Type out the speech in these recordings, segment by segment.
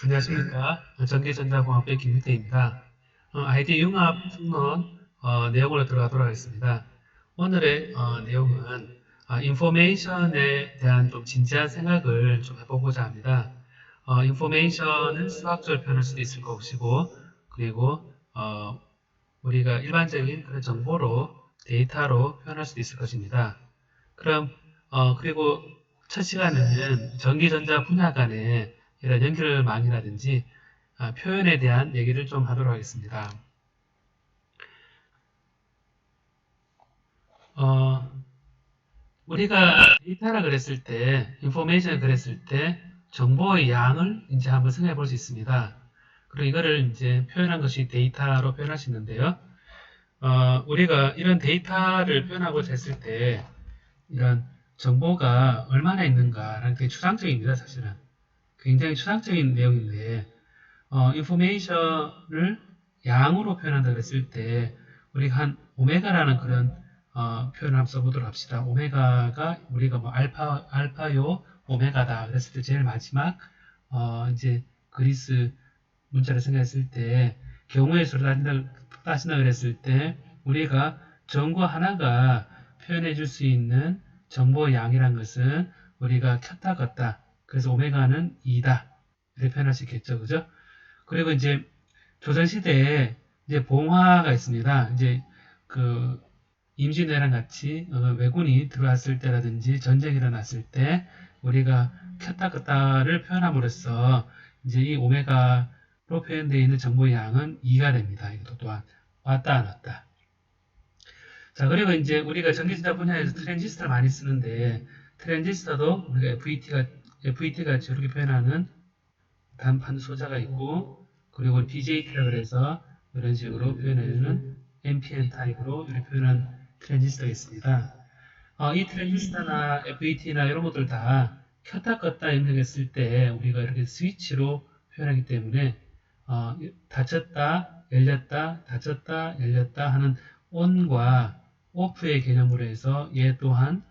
안녕하십니까. 전기전자공학부의 김유태입니다. 아이디 융합 특론 내용으로 들어가도록 하겠습니다. 오늘의 내용은 인포메이션에 대한 좀 진지한 생각을 좀 해보고자 합니다. 인포메이션은 수학적으로 표현할 수도 있을 것이고, 그리고 우리가 일반적인 그런 정보로 데이터로 표현할 수도 있을 것입니다. 그럼 그리고 첫 시간에는 전기전자 분야 간의 이런 연결망이라든지 표현에 대한 얘기를 좀 하도록 하겠습니다. 우리가 데이터라 그랬을 때, 인포메이션을 그랬을 때 정보의 양을 이제 한번 생각해 볼 수 있습니다. 그리고 이거를 이제 표현한 것이 데이터로 표현할 수 있는데요. 우리가 이런 데이터를 표현하고자 했을 때 이런 정보가 얼마나 있는가라는 게 추상적입니다, 사실은. 굉장히 추상적인 내용인데, 인포메이션을 양으로 표현한다 그랬을 때, 우리가 한 오메가라는 그런 표현을 한번 써보도록 합시다. 오메가가 우리가 뭐 알파요 오메가다 그랬을 때 제일 마지막 이제 그리스 문자를 생각했을 때 경우의 수를 따진다 그랬을 때 우리가 정보 하나가 표현해 줄 수 있는 정보의 양이란 것은 우리가 켰다 껐다 그래서 오메가는 2다 이렇게 표현할 수 있겠죠, 그죠? 그리고 이제 조선시대에 이제 봉화가 있습니다. 이제 그 임진왜란 같이 왜군이 들어왔을 때라든지 전쟁이 일어났을 때 우리가 켰다 껐다를 표현함으로써 이제 이 오메가로 표현되어 있는 정보의 양은 2가 됩니다. 이것도 또한 왔다 안 왔다. 자, 그리고 이제 우리가 전기전자 분야에서 트랜지스터를 많이 쓰는데 트랜지스터도 우리가 FET가 이렇게 표현하는 단판 소자가 있고 그리고 BJT라 그래서 이런 식으로 표현해주는 NPN 타입으로 이렇게 표현한 트랜지스터가 있습니다. 이 트랜지스터나 FET나 이런 것들 다 켰다 껐다 입력했을 때 우리가 이렇게 스위치로 표현하기 때문에 닫혔다, 열렸다, 닫혔다, 열렸다 하는 ON과 OFF의 개념으로 해서 얘 또한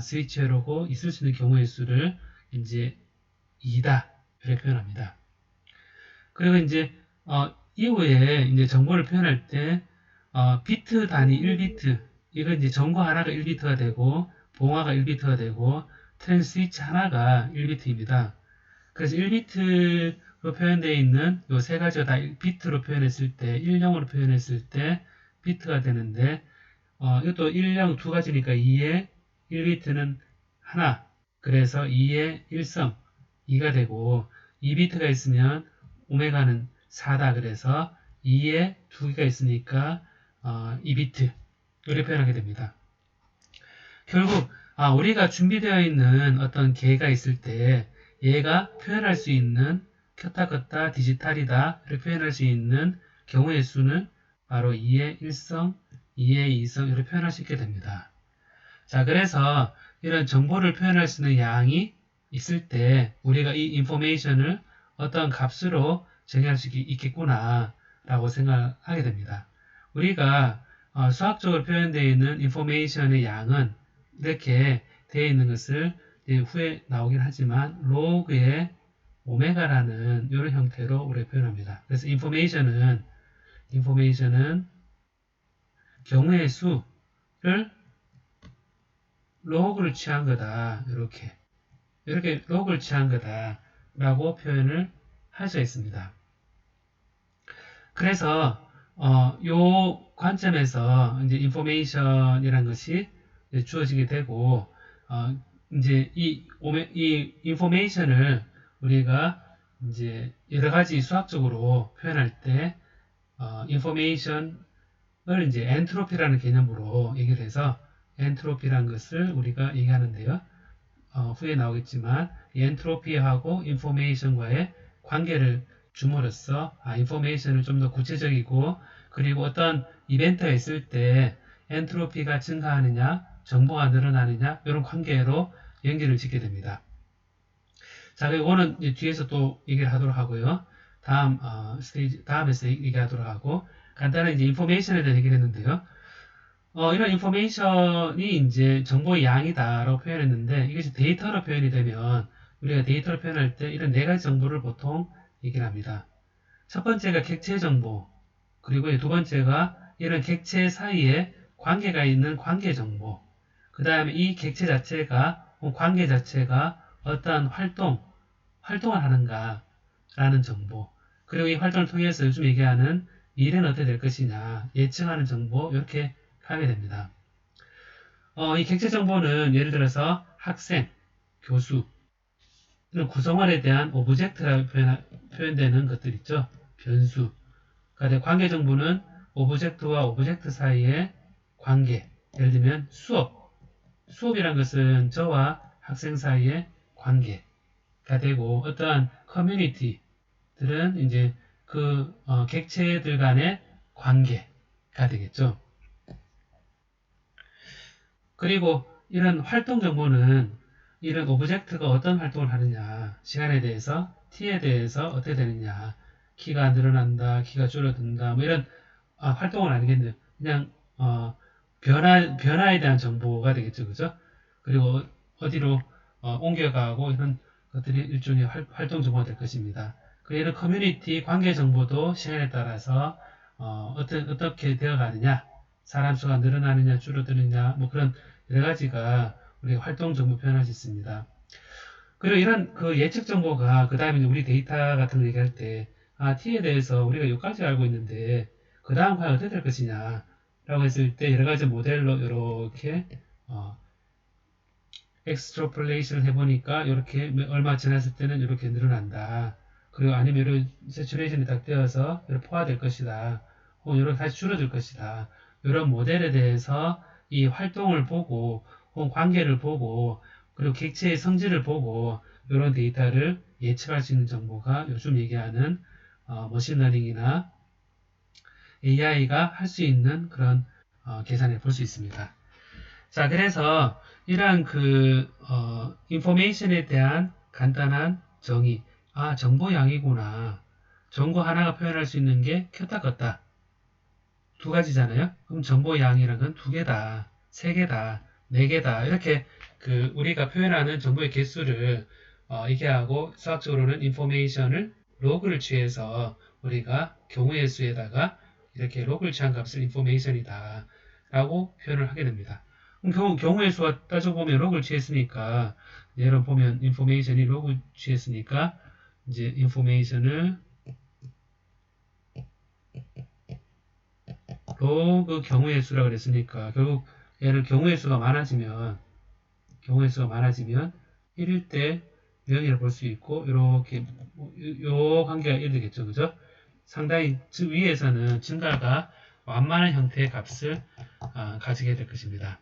스위치로고 있을 수 있는 경우의 수를 이제 2다 이렇게 표현합니다. 그리고 이제 이후에 이제 정보를 표현할 때 비트 단위 1비트 이건 이제 정보 하나가 1비트가 되고 봉화가 1비트가 되고 트랜 스위치 하나가 1비트입니다. 그래서 1비트로 표현되어 있는 이 세 가지가 다 비트로 표현했을 때 10으로 표현했을 때 비트가 되는데 이것도 10, 두 가지니까 2의 1비트는 하나 그래서 2의 1성 2가 되고 2비트가 있으면 오메가는 4다 그래서 2에 2개가 있으니까 2비트 이렇게 표현하게 됩니다. 결국 우리가 준비되어 있는 어떤 개가 있을 때 얘가 표현할 수 있는 켰다 껐다 디지털이다 이렇게 표현할 수 있는 경우의 수는 바로 2의 1성, 2의 2성 이렇게 표현할 수 있게 됩니다. 자, 그래서 이런 정보를 표현할 수 있는 양이 있을 때 우리가 이 인포메이션을 어떤 값으로 정의할 수 있겠구나 라고 생각하게 됩니다. 우리가 수학적으로 표현되어 있는 인포메이션의 양은 이렇게 되어 있는 것을 후에 나오긴 하지만 로그의 오메가라는 이런 형태로 우리가 표현합니다. 그래서 인포메이션은 경우의 수를 로그를 취한 거다. 이렇게 로그를 취한 거다. 라고 표현을 할 수 있습니다. 그래서 요 관점에서 이제 인포메이션이라는 것이 주어지게 되고 이제 이 인포메이션을 우리가 이제 여러 가지 수학적으로 표현할 때 인포메이션을 이제 엔트로피라는 개념으로 얘기를 해서 엔트로피라는 것을 우리가 얘기하는데요. 후에 나오겠지만 엔트로피하고 인포메이션과의 관계를 줌으로써 인포메이션을 좀 더 구체적이고 그리고 어떤 이벤트가 있을 때 엔트로피가 증가하느냐 정보가 늘어나느냐 이런 관계로 연결을 짓게 됩니다. 자, 이거는 뒤에서 또 얘기를 하도록 하고요. 다음에서 얘기하도록 하고 간단한 이제 인포메이션에 대한 얘기를 했는데요. 이런 인포메이션이 이제 정보의 양이다라고 표현했는데 이것이 데이터로 표현이 되면 우리가 데이터로 표현할 때 이런 네 가지 정보를 보통 얘기를 합니다. 첫 번째가 객체 정보, 그리고 두 번째가 이런 객체 사이에 관계가 있는 관계 정보, 그 다음에 이 객체 자체가, 관계 자체가 어떠한 활동을 하는가 라는 정보, 그리고 이 활동을 통해서 요즘 얘기하는 미래는 어떻게 될 것이냐, 예측하는 정보, 이렇게 하게 됩니다. 이 객체 정보는 예를 들어서 학생, 교수, 이런 구성원에 대한 오브젝트라고 표현되는 것들 있죠. 변수. 그러니까 관계 정보는 오브젝트와 오브젝트 사이의 관계. 예를 들면 수업이란 것은 저와 학생 사이의 관계가 되고 어떠한 커뮤니티들은 이제 그 객체들 간의 관계가 되겠죠. 그리고 이런 활동 정보는 이런 오브젝트가 어떤 활동을 하느냐, 시간에 대해서, t에 대해서 어떻게 되느냐, 키가 늘어난다, 키가 줄어든다, 뭐 이런 활동은 아니겠네요. 그냥 변화에 대한 정보가 되겠죠, 그죠? 그리고 어디로 옮겨가고 이런 것들이 일종의 활동 정보가 될 것입니다. 그리고 이런 커뮤니티 관계 정보도 시간에 따라서 어떻게 되어가느냐, 사람 수가 늘어나느냐, 줄어드느냐, 뭐 그런 여러 가지가 우리가 활동 정보 표현할 수 있습니다. 그리고 이런 그 예측 정보가 그 다음에 우리 데이터 같은 거 얘기할 때 t에 대해서 우리가 여기까지 알고 있는데 그 다음 과연 어떻게 될 것이냐 라고 했을 때 여러 가지 모델로 이렇게 extrapolation을 해보니까 이렇게 얼마 지났을 때는 이렇게 늘어난다. 그리고 아니면 이런 세츄레이션이 딱 되어서 이렇게 포화될 것이다. 혹은 이렇게 다시 줄어들 것이다. 이런 모델에 대해서 이 활동을 보고 혹은 관계를 보고 그리고 객체의 성질을 보고 이런 데이터를 예측할 수 있는 정보가 요즘 얘기하는 머신러닝이나 AI가 할 수 있는 그런 계산을 볼 수 있습니다. 자, 그래서 이러한 인포메이션에 대한 간단한 정의. 정보양이구나. 정보 하나가 표현할 수 있는 게 켰다 껐다. 두 가지잖아요. 그럼 정보양이란 건 두 개다, 세 개다, 네 개다. 이렇게 우리가 표현하는 정보의 개수를 얘기하고 수학적으로는 인포메이션을 로그를 취해서 우리가 경우의 수에다가 이렇게 로그를 취한 값을 인포메이션이다 라고 표현을 하게 됩니다. 그럼 경우의 수가 따져보면 로그를 취했으니까 예를 보면 인포메이션이 로그 취했으니까 이제 인포메이션을 로그 경우의 수라 그랬으니까 결국 얘를 경우의 수가 많아지면 1일 때 0이라 볼 수 있고 이렇게 요 관계가 1 되겠죠. 그죠? 상당히 위에서는 증가가 완만한 형태의 값을 가지게 될 것입니다.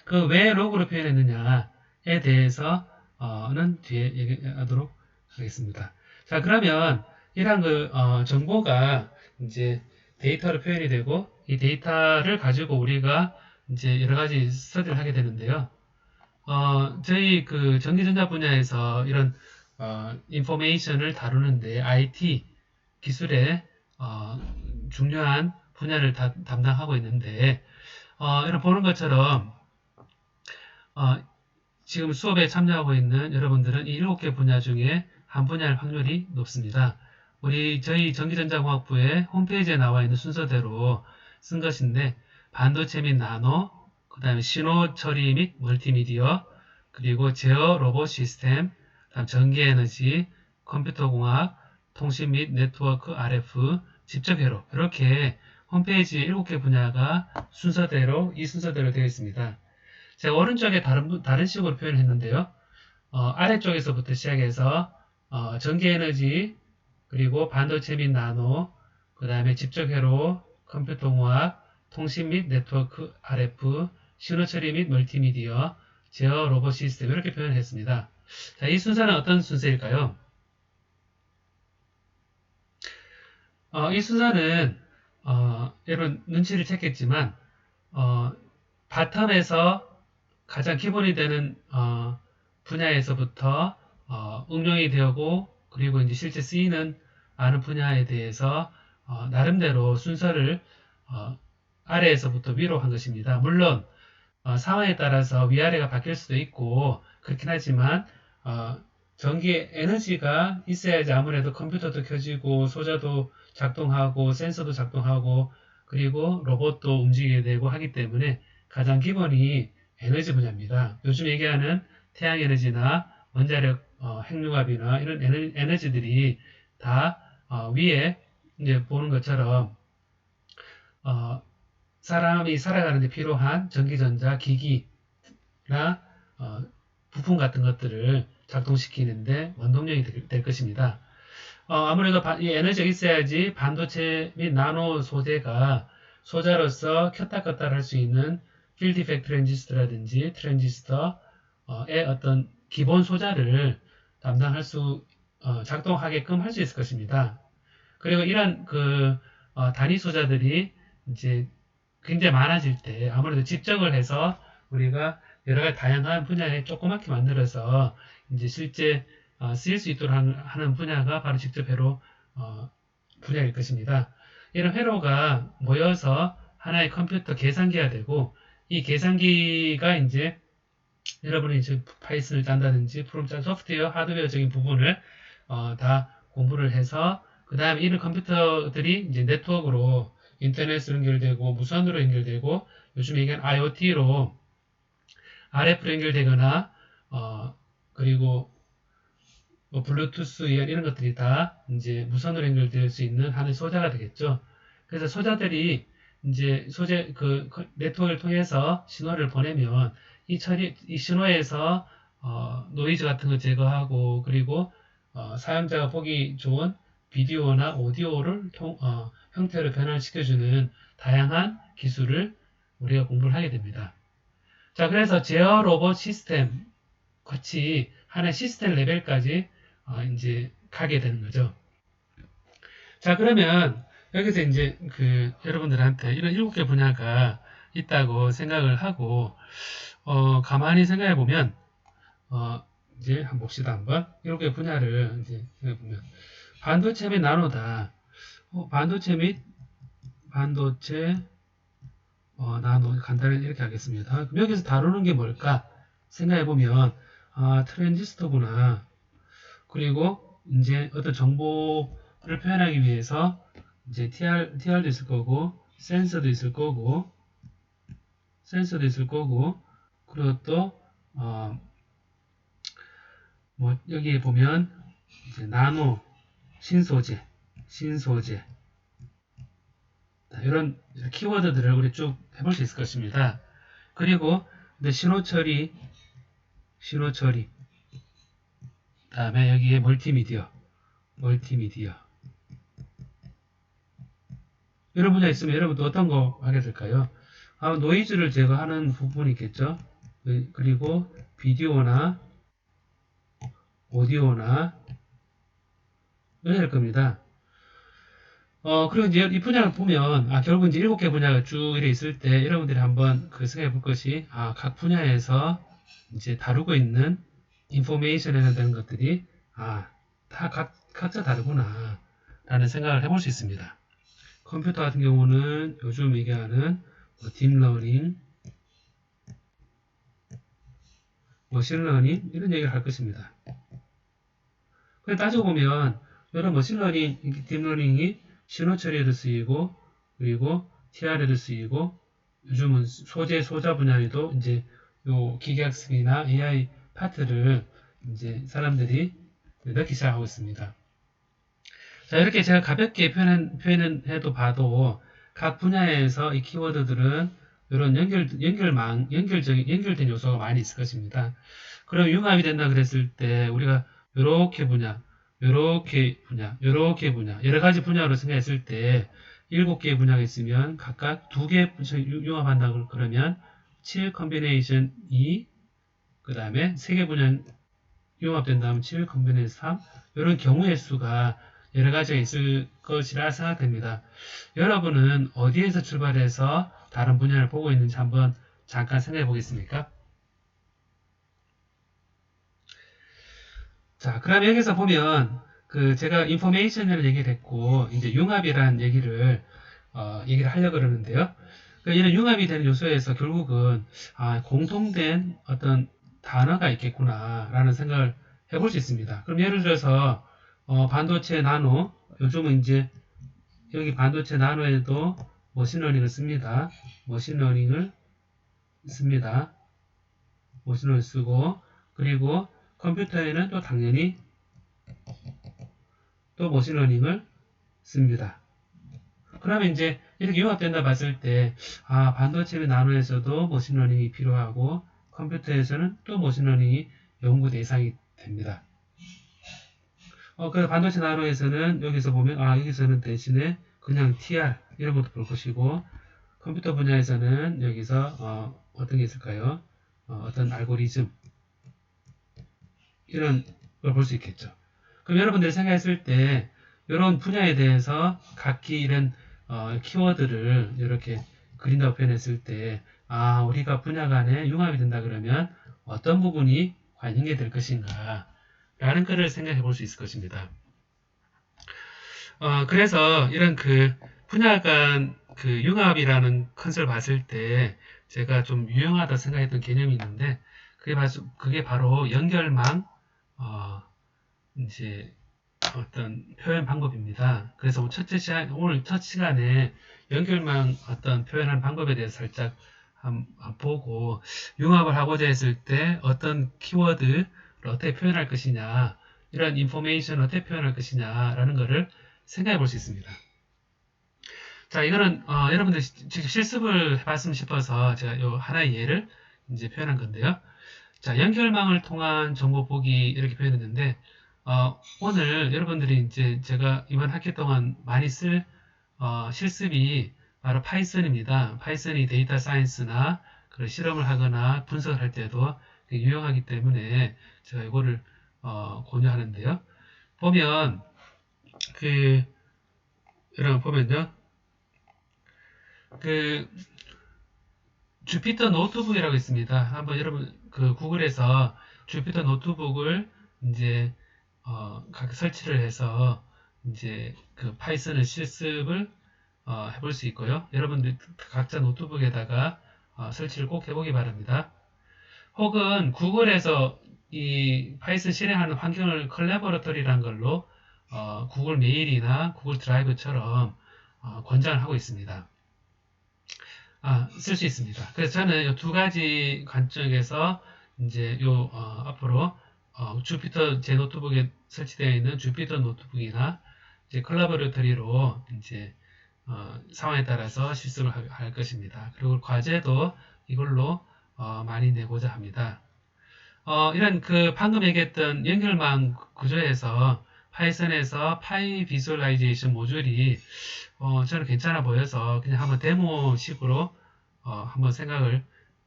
그 왜 로그로 표현했느냐에 대해서는 뒤에 얘기하도록 하겠습니다. 자, 그러면 이러한 정보가 이제 데이터로 표현이 되고 이 데이터를 가지고 우리가 이제 여러 가지 스터디를 하게 되는데요. 저희 전기전자 분야에서 이런 인포메이션을 다루는데 IT 기술의 중요한 분야를 담당하고 있는데 이런 보는 것처럼 지금 수업에 참여하고 있는 여러분들은 이 7개 분야 중에 한 분야일 확률이 높습니다. 저희 전기전자공학부의 홈페이지에 나와 있는 순서대로 쓴 것인데 반도체 및 나노, 그 다음에 신호 처리 및 멀티미디어, 그리고 제어 로봇 시스템, 그다음 전기에너지, 컴퓨터공학, 통신 및 네트워크 RF, 집적회로 이렇게 홈페이지에 7개 분야가 이 순서대로 되어 있습니다. 제가 오른쪽에 다른 식으로 표현했는데요. 아래쪽에서부터 시작해서 전기에너지, 그리고 반도체 및 나노, 그 다음에 집적회로, 컴퓨터공학, 통신 및 네트워크 RF, 신호처리 및 멀티미디어, 제어 로봇 시스템 이렇게 표현했습니다. 자, 이 순서는 어떤 순서일까요? 이 순서는 여러분 눈치를 챘겠지만 바텀에서 가장 기본이 되는 분야에서부터 응용이 되고 그리고 이제 실제 쓰이는 많은 분야에 대해서 나름대로 순서를 아래에서부터 위로 한 것입니다. 물론 상황에 따라서 위아래가 바뀔 수도 있고 그렇긴 하지만 전기 에너지가 있어야지 아무래도 컴퓨터도 켜지고 소자도 작동하고 센서도 작동하고 그리고 로봇도 움직이게 되고 하기 때문에 가장 기본이 에너지 분야입니다. 요즘 얘기하는 태양에너지나 원자력 핵융합이나 이런 에너지들이 다 위에 이제 보는 것처럼 사람이 살아가는데 필요한 전기전자 기기나 부품 같은 것들을 작동시키는데 원동력이 될 것입니다. 아무래도 이 에너지가 있어야지 반도체 및 나노 소재가 소자로서 켰다 껐다 할 수 있는 필드 이펙트 트랜지스터라든지 트랜지스터의 어떤 기본 소자를 담당할 수 작동하게끔 할 수 있을 것입니다. 그리고 이런 단위 소자들이 이제 굉장히 많아질 때 아무래도 집적을 해서 우리가 여러 가지 다양한 분야에 조그맣게 만들어서 이제 실제 쓰일 수 있도록 하는 분야가 바로 직접 회로 분야일 것입니다. 이런 회로가 모여서 하나의 컴퓨터 계산기가 되고 이 계산기가 이제 여러분이 이제 파이썬을 짠다든지 프로그램 짠 소프트웨어, 하드웨어적인 부분을 다 공부를 해서 그 다음에 이런 컴퓨터들이 이제 네트워크로 인터넷으로 연결되고 무선으로 연결되고 요즘 얘기하는 IoT로 RF로 연결되거나 그리고 뭐 블루투스 이런 것들이 다 이제 무선으로 연결될 수 있는 하나의 소자가 되겠죠. 그래서 소자들이 이제 그 네트워크를 통해서 신호를 보내면 이 신호에서 노이즈 같은 거 제거하고 그리고 사용자가 보기 좋은 비디오나 오디오를 형태로 변환시켜주는 다양한 기술을 우리가 공부를 하게 됩니다. 자, 그래서 제어 로봇 시스템 같이 하나의 시스템 레벨까지 이제 가게 되는 거죠. 자, 그러면 여기서 이제 여러분들한테 이런 7개 분야가 있다고 생각을 하고 가만히 생각해 보면 이제 한번 봅시다. 한번 7개 분야를 이제 생각해 보면 반도체 및 나노다. 반도체 및 반도체 나노 간단히 이렇게 하겠습니다. 그럼 여기서 다루는 게 뭘까 생각해 보면 트랜지스터구나. 그리고 이제 어떤 정보를 표현하기 위해서 이제 TR도 있을 거고 센서도 있을 거고 그리고 또 뭐 여기에 보면 이제 나노 신소재 이런 키워드들을 우리 쭉 해볼 수 있을 것입니다. 그리고 신호처리 다음에 여기에 멀티미디어 이런 분야 있으면 여러분도 어떤 거 하게 될까요? 노이즈를 제거하는 부분이 있겠죠. 그리고 비디오나 오디오나 이렇게 될 겁니다. 그리고 이제 이 분야를 보면 결국 이제 7개 분야가 쭉 이렇게 있을 때 여러분들이 한번 생각해 볼 것이 각 분야에서 이제 다루고 있는 인포메이션에 해당되는 것들이 다 각자 다르구나 라는 생각을 해볼 수 있습니다. 컴퓨터 같은 경우는 요즘 얘기하는 딥러닝, 머신러닝 이런 얘기를 할 것입니다. 그래 따지고 보면 이런 머신러닝, 딥러닝이 신호 처리에도 쓰이고 그리고 TR에도 쓰이고 요즘은 소자 분야에도 이제 요 기계학습이나 AI 파트를 이제 사람들이 넣기 시작하고 있습니다. 자, 이렇게 제가 가볍게 표현은 해도 봐도 각 분야에서 이 키워드들은 이런 연결된 요소가 많이 있을 것입니다. 그럼 융합이 된다 그랬을 때 우리가 요렇게 분야, 여러 가지 분야로 생각했을 때 7개의 분야가 있으면 각각 2개 융합한다고 그러면 7 컨비네이션 2, 그 다음에 3개 분야 융합된다면 7 컨비네이션 3, 이런 경우의 수가 여러 가지가 있을 것이라 생각됩니다. 여러분은 어디에서 출발해서 다른 분야를 보고 있는지 한번 잠깐 생각해 보겠습니까? 자, 그럼 여기서 보면 제가 인포메이션을 얘기를 했고 이제 융합이라는 얘기를 하려고 그러는데요. 이런 융합이 되는 요소에서 결국은 공통된 어떤 단어가 있겠구나 라는 생각을 해볼 수 있습니다. 그럼 예를 들어서 반도체 나노, 요즘은 이제 여기 반도체 나노에도 머신러닝을 씁니다. 머신러닝을 쓰고, 그리고 컴퓨터에는 또 당연히 또 머신러닝을 씁니다. 그러면 이제 이렇게 융합된다 봤을 때, 반도체 나노에서도 머신러닝이 필요하고, 컴퓨터에서는 또 머신러닝이 연구 대상이 됩니다. 그래서 반도체 나노에서는 여기서 보면, 여기서는 대신에 그냥 TR, 이런 것도 볼 것이고, 컴퓨터 분야에서는 여기서, 어떤 게 있을까요? 어떤 알고리즘, 이런 걸 볼 수 있겠죠. 그럼 여러분들이 생각했을 때, 이런 분야에 대해서 각기 이런 키워드를 이렇게 그린다고 표현했을 때, 우리가 분야 간에 융합이 된다 그러면 어떤 부분이 과연 연계될 것인가 라는 것을 생각해 볼 수 있을 것입니다. 그래서 이런 그 분야 간 그 융합이라는 컨셉을 봤을 때 제가 좀 유용하다 생각했던 개념이 있는데 그게 바로 연결망 이제 어떤 표현 방법입니다. 그래서 오늘 첫 시간에 연결망 어떤 표현하는 방법에 대해서 살짝 한번 보고 융합을 하고자 했을 때 어떤 키워드를 어떻게 표현할 것이냐, 이런 인포메이션을 어떻게 표현할 것이냐 라는 것을 생각해 볼 수 있습니다. 자, 이거는 여러분들 직접 실습을 해봤으면 싶어서 제가 요 하나의 예를 이제 표현한 건데요. 자, 연결망을 통한 정보 보기 이렇게 표현했는데 오늘 여러분들이 이제 제가 이번 학기 동안 많이 쓸 실습이 바로 파이썬입니다. 파이썬이 데이터 사이언스나 그런 실험을 하거나 분석을 할 때도 유용하기 때문에 제가 이거를 권유하는데요. 보면 여러분 보면요. 주피터 노트북이라고 있습니다. 한번 여러분 구글에서 주피터 노트북을 이제 각 설치를 해서 이제 파이썬을 실습을 해볼 수 있고요. 여러분들 각자 노트북에다가 설치를 꼭 해보기 바랍니다. 혹은 구글에서 이 파이썬 실행하는 환경을 컬래버러터리라는 걸로 구글 메일이나 구글 드라이브처럼 권장을 하고 있습니다. 쓸 수 있습니다. 그래서 저는 이 두 가지 관점에서 이제 앞으로 주피터 제 노트북에 설치되어 있는 주피터 노트북이나 이제 컬래버러터리로 이제 상황에 따라서 실습을 할 것입니다. 그리고 과제도 이걸로 많이 내고자 합니다. 이런 방금 얘기했던 연결망 구조에서 파이썬에서 파이 비주얼라이제이션 모듈이 저는 괜찮아 보여서 그냥 한번 데모식으로 한번 생각을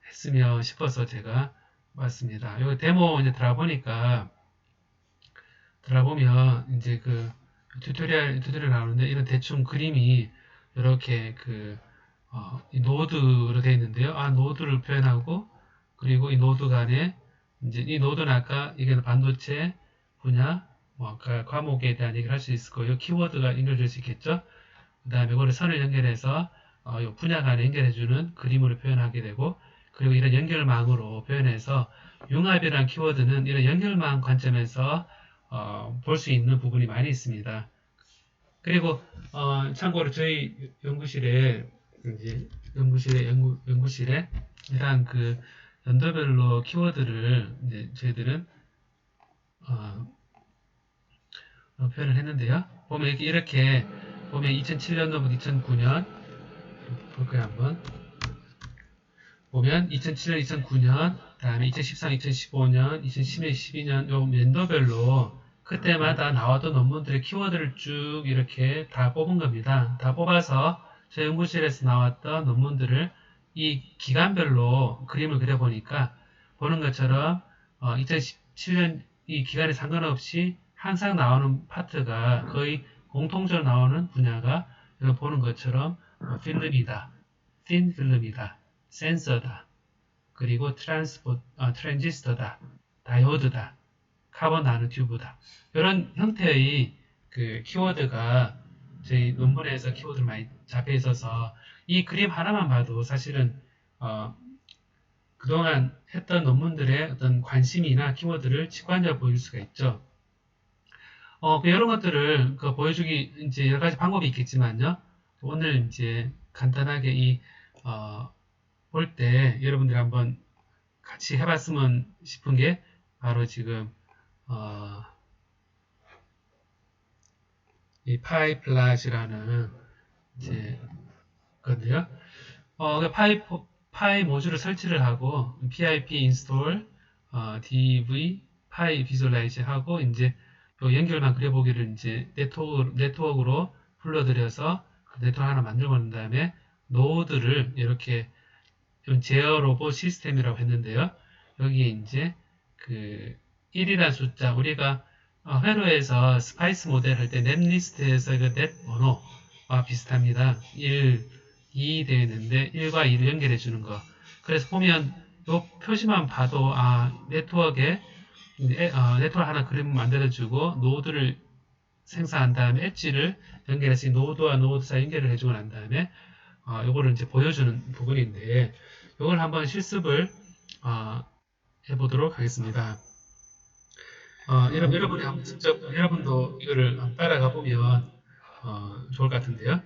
했으면 싶어서 제가 왔습니다. 여기 데모 이제 들어보면 이제 튜토리얼 나오는데 이런 대충 그림이 이렇게 이 노드로 되어 있는데요. 노드를 표현하고 그리고 이 노드 간에 이제 이 노드는 아까 이게 반도체 분야 아까 과목에 대한 얘기를 할 수 있을 거예요. 키워드가 연결될 수 있겠죠. 그 다음에 이거를 선을 연결해서 이 분야 간에 연결해주는 그림으로 표현하게 되고 그리고 이런 연결망으로 표현해서 융합이라는 키워드는 이런 연결망 관점에서 볼 수 있는 부분이 많이 있습니다. 그리고 참고로 저희 연구실에 이러한 연도별로 키워드를 이제 저희들은 표현을 했는데요. 보면 이렇게 보면 2007년도부터 2009년 볼까요 한번 보면 2007년, 2009년, 다음에 2013, 2015년, 2010년, 12년 요 연도별로 그때마다 나왔던 논문들의 키워드를 쭉 이렇게 다 뽑은 겁니다. 다 뽑아서 저희 연구실에서 나왔던 논문들을 이 기간별로 그림을 그려보니까 보는 것처럼 2017년 이 기간에 상관없이 항상 나오는 파트가 거의 공통적으로 나오는 분야가 여기 보는 것처럼 필름이다, 틴 필름이다, 센서다, 그리고 트랜지스터다, 다이오드다, 카본 나노튜브다. 이런 형태의 키워드가 저희 논문에서 키워드를 많이 잡혀 있어서 이 그림 하나만 봐도 사실은 그동안 했던 논문들의 어떤 관심이나 키워드를 직관적으로 보일 수가 있죠. 이런 것들을 보여주기 이제 여러 가지 방법이 있겠지만요. 오늘 이제 간단하게 볼 때 여러분들이 한번 같이 해봤으면 싶은 게 바로 지금 이 파이플라즈라는 이제 건데요. 파이 모듈을 설치를 하고 pip install dv 파이 비주얼라이즈 하고 이제 요 연결만 그려보기를 이제 네트워크로 불러들여서 그 네트워크 하나 만들고 난 다음에 노드를 이렇게 제어 로봇 시스템이라고 했는데요. 여기에 이제 그 1이라는 숫자 우리가 회로에서 스파이스 모델 할 때 넷리스트에서 그 넷 번호와 비슷합니다. 1, 2 되어 있는데 1과 2를 연결해 주는 거. 그래서 보면 이 표시만 봐도 네트워크에 네트워크 하나 그림 만들어주고 노드를 생성한 다음에 엣지를 연결해서 노드와 노드 사이 연결을 해주고 난 다음에 요거를 이제 보여주는 부분인데 요걸 한번 실습을 해보도록 하겠습니다. 여러분이 한번 직접 여러분도 이거를 한번 따라가 보면 좋을 것 같은데요.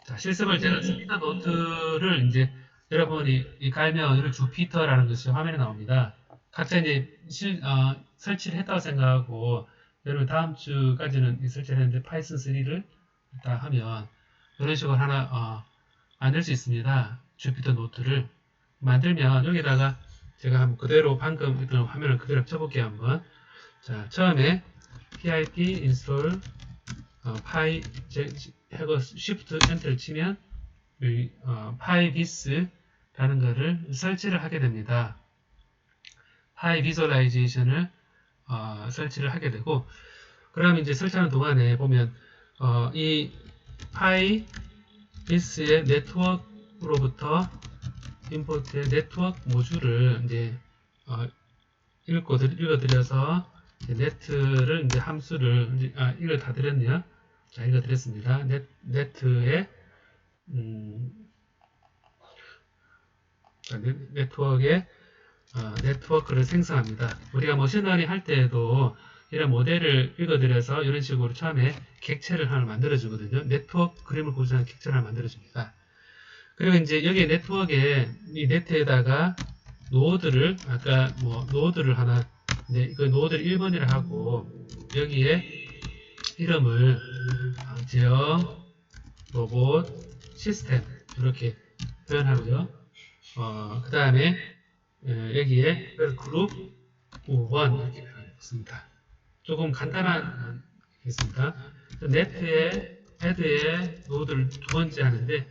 자, 실습을 제가 스피드 노트를 이제 여러분이 갈면 이런 주피터라는 것이 화면에 나옵니다. 각자 이제 설치를 했다고 생각하고 여러분 다음 주까지는 설치를 했는데 파이썬 3를 다 하면 이런 식으로 하나 만들 수 있습니다. 주피터 노트를 만들면 여기다가 제가 한번 그대로 방금 했던 화면을 그대로 펴볼게요 한번. 자, 처음에 pip install 파이 하고 쉬프트 엔터를 치면 파이비스라는 거를 설치를 하게 됩니다. 파이 비주얼라이제이션을 설치를 하게 되고 그러면 이제 설치하는 동안에 보면 이 파이비스의 네트워크로부터 임포트의 네트워크 모듈을 이제 읽어드려서 네트를 이제 함수를 이걸 다 드렸네요. 자, 읽어드렸습니다. 네트의 네트워크를 생성합니다. 우리가 머신러닝 할 때에도 이런 모델을 읽어드려서 이런 식으로 처음에 객체를 하나 만들어주거든요. 네트워크 그림을 보여주는 객체를 하나 만들어줍니다. 그리고 이제 여기 네트워크에 이 네트에다가 노드를 아까 노드를 하나 그 노드를 1번이라 하고 여기에 이름을 제어 로봇 시스템 이렇게 표현하고요. 그 다음에 여기에 그룹 1 이렇게 표현했습니다. 조금 간단한 겠습니다. 네트에 헤드에 노드를 두 번째 하는데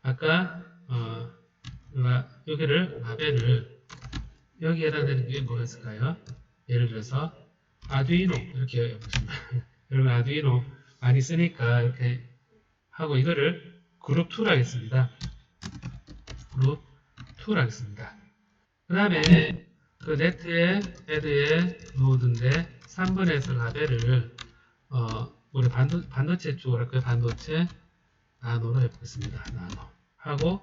아까 여기를 라벨을 여기에 해당되는 게 뭐였을까요? 예를 들어서 아두이노 이렇게 해보겠습니다. 여러분 아두이노 많이 쓰니까 이렇게 하고 이거를 그룹 2로 하겠습니다. 그룹 2로 하겠습니다. 그 다음에 그 네트의 헤드의 노드인데 3번에서 라벨을 우리 반도체 쪽으로 할까요? 반도체 나노로 해보겠습니다. 나노 하고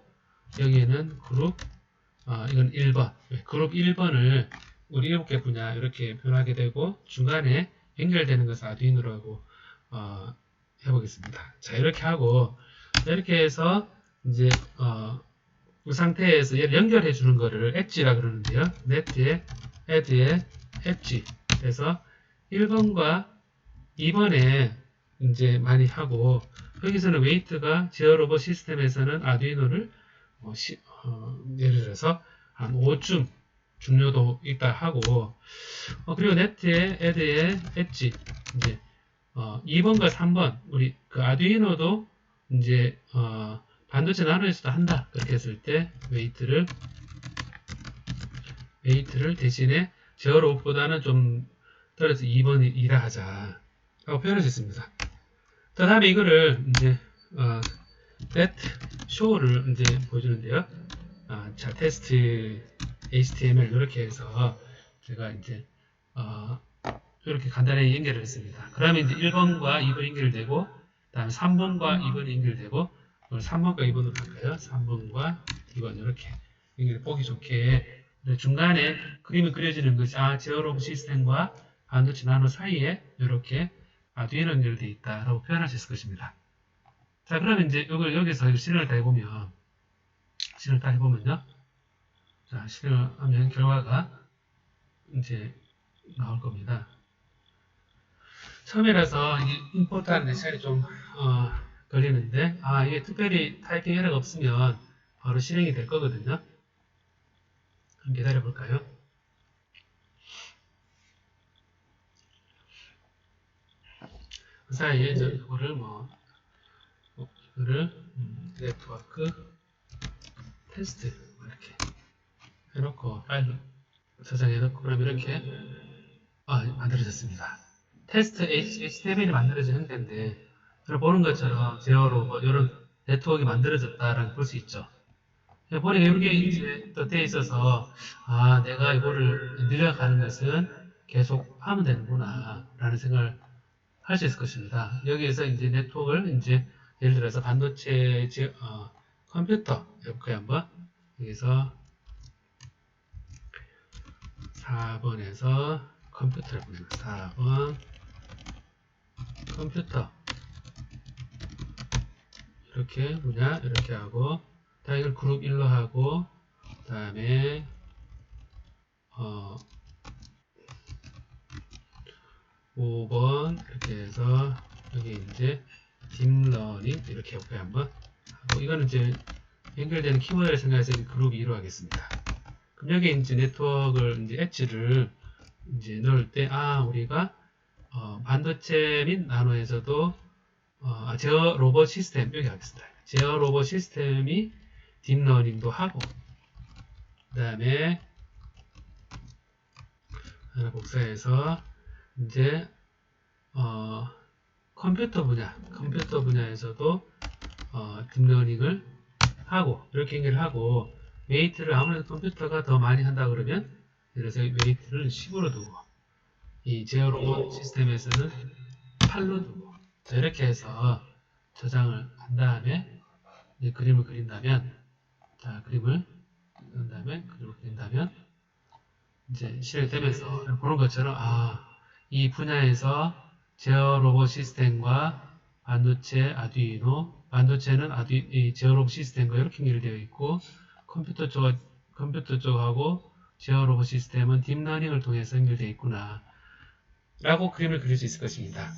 여기에는 그룹 이건 1번 그룹 1번을 우리 7개 분야 이렇게 표현하게 되고 중간에 연결되는 것을 아두이노로 하고 해보겠습니다. 자 이렇게 하고 이렇게 해서 이제 그 상태에서 얘를 연결해 주는 거를 엣지라 그러는데요. 네트에 헤드에 엣지 해서 1번과 2번에 이제 많이 하고 여기서는 웨이트가 제어 로봇 시스템에서는 아두이노를 예를 들어서 한 5쯤 중요도 있다 하고 그리고 네트에 헤드에 엣지 이제 2번과 3번 우리 그 아두이노도 이제 반도체 나노에서도 한다 그렇게 했을 때 웨이트를 대신에 제어 로봇보다는 좀 떨어져서 2번이라 하자 라고 표현할 수 있습니다. 그 다음에 이거를 이제 net show를 이제 보여주는데요. 자 테스트 HTML 이렇게 해서 제가 이제 이렇게 간단하게 연결을 했습니다. 그러면 이제 1번과 2번 연결되고, 다음 3번과 2번이 연결되고, 3번과 2번으로 할까요? 3번과 2번 이렇게 연결 보기 좋게 중간에 그림이 그려지는 것이 제어로브 시스템과 반도체 나노 사이에 이렇게 아두이노 연결되어 있다라고 표현할 수 있을 것입니다. 자, 그러면 이제 이걸 여기서 실행을 다 해보면 자, 실행을 하면 결과가 이제 나올 겁니다. 처음이라서 임포트 하는 데 시간이 좀 걸리는데 이게 특별히 타이핑 에러가 없으면 바로 실행이 될 거거든요. 한번 기다려 볼까요? 그 사이에 이거를 네트워크 테스트 이렇게 해놓고 파일로 저장해놓고 그럼 이렇게 만들어졌습니다. 테스트 HTML이 만들어진 형태인데 여러분 보는 것처럼 제어로 이런 네트워크가 만들어졌다라는 볼 수 있죠. 보니까 이렇게 이제 또 돼 있어서 내가 이거를 늘려가는 것은 계속 하면 되는구나 라는 생각을 할 수 있을 것입니다. 여기에서 이제 네트워크를 이제 예를 들어서 반도체 컴퓨터 해볼까요 한번. 여기서 4번에서 컴퓨터를 보냅니다. 4번 컴퓨터 이렇게 이렇게 하고 다음 이걸 그룹 1로 하고 그 다음에 5번 이렇게 해서 여기 이제 딥러닝 이렇게 해볼까요 한번. 하고 이거는 이제 연결되는 키워드를 생각해서 그룹 2로 하겠습니다. 그럼 여기 이제 네트워크를 이제 엣지를 이제 넣을 때 우리가 반도체 및 나노에서도 제어 로봇 시스템 여기 하겠습니다. 제어 로봇 시스템이 딥러닝도 하고 그 다음에 하나 복사해서 이제 컴퓨터 분야에서도 딥러닝을 하고 이렇게 연결을 하고 웨이트를 아무래도 컴퓨터가 더 많이 한다 그러면 그래서 웨이트를 10으로 두고 이 제어 로봇 시스템에서는 8로 두고 이렇게 해서 저장을 한 다음에 이제 그림을 그린다면 그림을 그린다면 이제 실행되면서 보는 것처럼 이 분야에서 제어 로봇 시스템과 반도체 아두이노 반도체는 이 제어 로봇 시스템과 이렇게 연결되어 있고 컴퓨터 쪽하고 제어 로봇 시스템은 딥러닝을 통해서 연결되어 있구나 라고 그림을 그릴 수 있을 것입니다.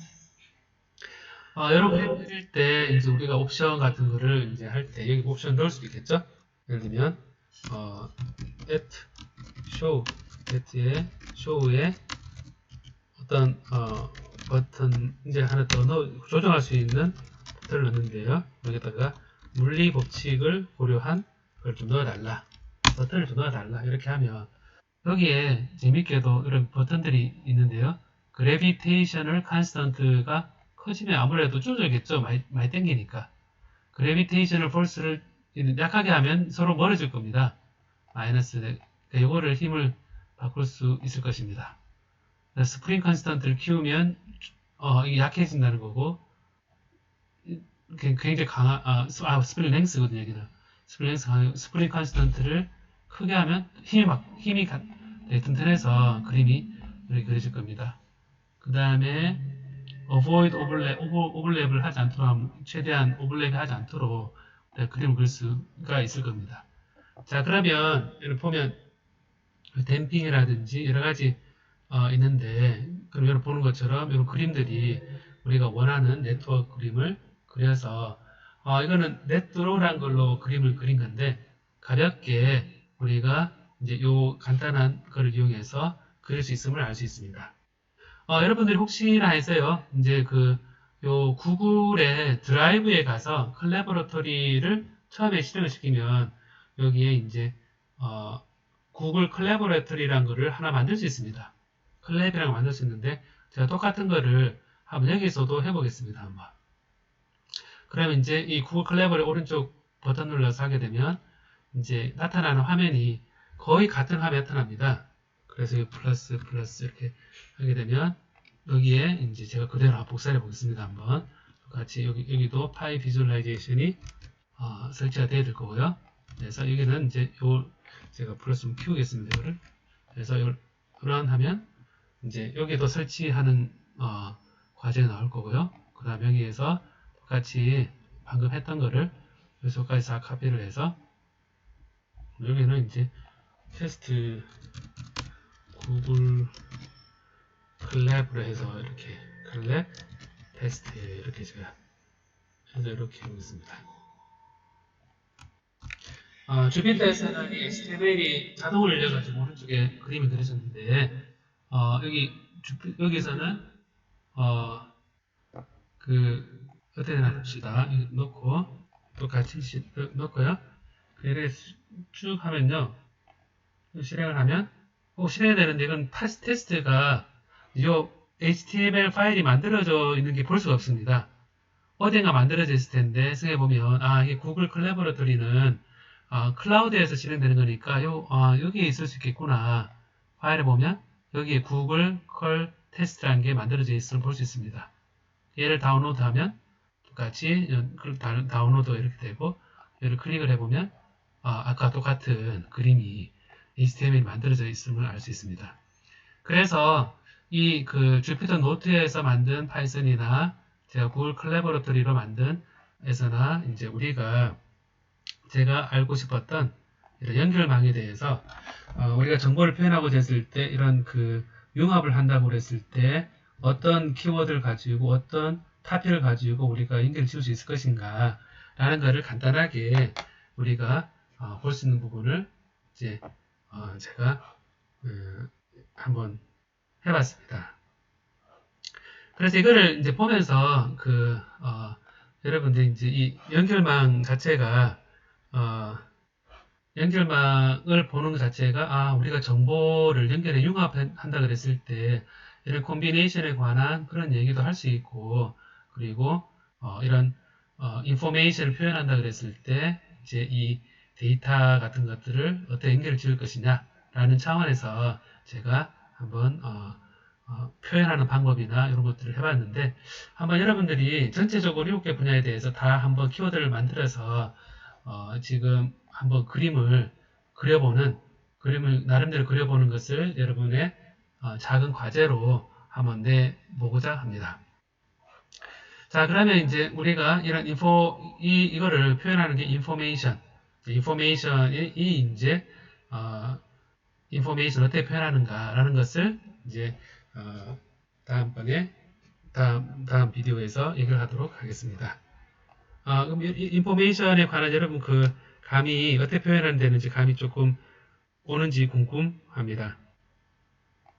여러분 그릴 때 이제 우리가 옵션 같은 거를 이제 할 때 여기 옵션 넣을 수도 있겠죠? 예를 들면 at show at의 show에 어떤 버튼 이제 하나 더 조정할 수 있는 버튼을 넣는데요. 여기다가 물리 법칙을 고려한 걸 좀 넣어달라. 버튼을 좀 넣어달라. 이렇게 하면 여기에 재밌게도 이런 버튼들이 있는데요. 그래비테이셔널 컨스턴트가 커지면 아무래도 줄어들겠죠. 많이 땡기니까. 그래비테이셔널 포스를 약하게 하면 서로 멀어질 겁니다. 마이너스 이거를 힘을 바꿀 수 있을 것입니다. 스프링 컨스턴트를 키우면 이게 약해진다는 거고 굉장히 강한 스프링 랭스거든요. 여기는 스프링 컨스턴트를 크게 하면 힘이 튼튼해서 그림이 이렇게 그려질 겁니다. 그 다음에 avoid 오버랩을 하지 않도록 최대한 오버랩이 하지 않도록 그림을 그릴 수가 있을 겁니다. 자, 그러면 여기 보면 댐핑이라든지 여러 가지 있는데 그럼 여러분 보는 것처럼 이런 그림들이 우리가 원하는 네트워크 그림을 그려서 이거는 넷드로우라는 걸로 그림을 그린 건데 가볍게 우리가 이제 요 간단한 거를 이용해서 그릴 수 있음을 알 수 있습니다. 여러분들이 혹시나 해서요 이제 요 구글의 드라이브에 가서 컬래버러터리를 처음에 실행을 시키면 여기에 이제 구글 컬래버러터리라는 거를 하나 만들 수 있습니다. 컬랩이라는 걸 만들 수 있는데 제가 똑같은 거를 한번 여기서도 해보겠습니다. 한번. 그러면 이제 이 구글 컬래버의 오른쪽 버튼 눌러서 하게 되면 이제 나타나는 화면이 거의 같은 화면이 나타납니다. 그래서 플러스 이렇게 하게 되면 여기에 이제 제가 그대로 복사해 보겠습니다. 한번 같이 여기도 파이 비주얼라이제이션이 설치가 되어야 될 거고요. 그래서 여기는 이제 제가 플러스 좀 키우겠습니다. 이거를. 그래서 이걸 런하면 이제 여기도 설치하는 과정이 나올 거고요. 그 다음 여기에서 똑같이 방금 했던 거를 여기서까지 다 카피를 해서 여기는 이제 테스트 구글 클랩으로 해서 이렇게 클랩 테스트 이렇게 제가 해서 이렇게 하겠습니다. 주피터에서는 이 HTML이 자동으로 열려가지고 오른쪽에 그림이 그려졌는데 여기서는 어떻게 되나 봅시다. 이거 넣고 똑같이 넣고요. 이렇게 쭉 하면요. 실행을 하면 실행이 되는데 이건 테스트가 이 HTML 파일이 만들어져 있는 게 볼 수가 없습니다. 어딘가 만들어져 있을 텐데 생각해보면 이게 구글 클래버러터리는 클라우드에서 진행되는 거니까 여기에 있을 수 있겠구나. 파일을 보면 여기에 구글 컬 테스트라는 게 만들어져 있음을 볼 수 있습니다. 얘를 다운로드하면 똑같이 다운로드 이렇게 되고 얘를 클릭을 해보면 아까 똑같은 그림이 HTML이 만들어져 있음을 알 수 있습니다. 그래서 이 주피터 노트에서 만든 파이썬이나 제가 구글 클래버러터리로 만든 에서나 이제 제가 알고 싶었던 이런 연결망에 대해서 우리가 정보를 표현하고자 했을 때 이런 융합을 한다고 그랬을 때 어떤 키워드를 가지고 어떤 타피를 가지고 우리가 연결을 지을 수 있을 것인가 라는 것을 간단하게 우리가 볼 수 있는 부분을 이제 제가 한번 해봤습니다. 그래서 이거를 이제 보면서 여러분들 이제 이 연결망 자체가 연결망을 보는 것 자체가 우리가 정보를 연결해 융합한다 그랬을 때 이런 콤비네이션에 관한 그런 얘기도 할 수 있고 그리고 이런 인포메이션을 표현한다 그랬을 때 이제 이 데이터 같은 것들을 어떻게 연결을 지을 것이냐 라는 차원에서 제가 한번 표현하는 방법이나 이런 것들을 해봤는데 한번 여러분들이 전체적으로 7개 분야에 대해서 다 한번 키워드를 만들어서 지금 한번 그림을 나름대로 그려보는 것을 여러분의 작은 과제로 한번 내보고자 합니다. 자, 그러면 이제 우리가 이런 이거를 표현하는 게 인포메이션이 이제 인포메이션 어떻게 표현하는가라는 것을 이제 다음 비디오에서 얘기를 하도록 하겠습니다. 그럼 인포메이션에 관한 여러분 감이 어떻게 표현하는 되는지 감이 조금 오는지 궁금합니다.